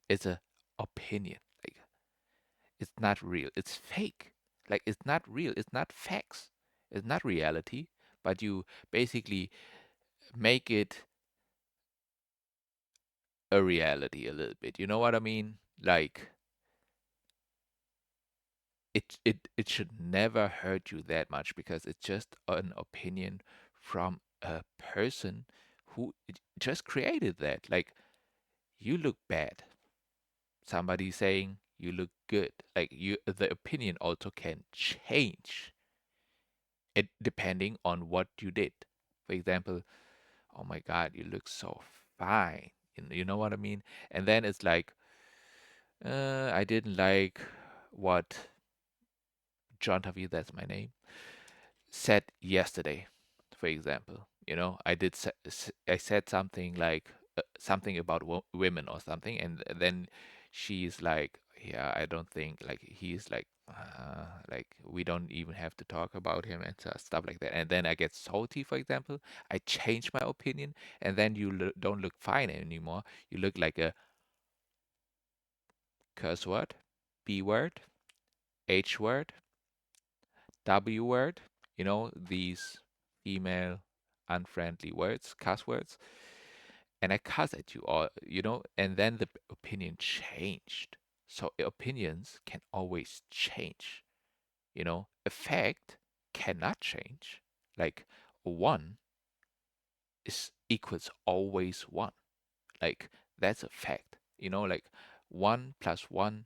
It's a opinion. Like it's not real. It's fake. Like it's not real. It's not facts. It's not reality, but you basically make it a reality a little bit. You know what I mean? Like it should never hurt you that much because it's just an opinion from a person who just created that. Like you look bad. Somebody saying you look good. Like the opinion also can change it depending on what you did. For example, oh my God, you look so fine. You know what I mean? And then it's like, I didn't like what Chonthavy, that's my name, said yesterday, for example. I said something like something about women or something, and then she's like, "Yeah, I don't think like he's like we don't even have to talk about him and stuff like that." And then I get salty, for example. I change my opinion, and then you don't look fine anymore. You look like a curse word, B word, H word, W word, these female unfriendly words, cuss words, and I cuss at you all, and then the opinion changed. So opinions can always change, A fact cannot change. Like one is equals always one. Like that's a fact, like one plus one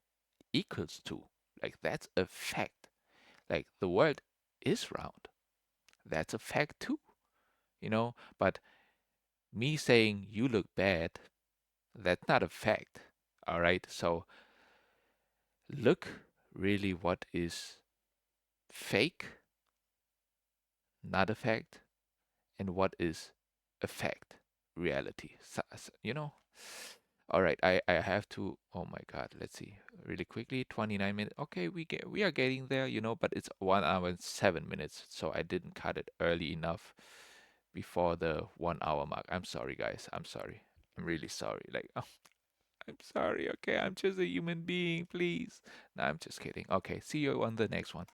equals two. Like that's a fact. Like the world is round. That's a fact too, But me saying you look bad, that's not a fact. All right. So look really what is fake, not a fact, and what is a fact, reality. All right. I have to. Oh my God. Let's see. Really quickly. 29 minutes. Okay, we are getting there. But it's 1 hour and 7 minutes. So I didn't cut it early enough before the 1 hour mark. I'm sorry, guys. I'm sorry. I'm really sorry. Like, oh, I'm sorry. Okay, I'm just a human being. Please. No, I'm just kidding. Okay, see you on the next one.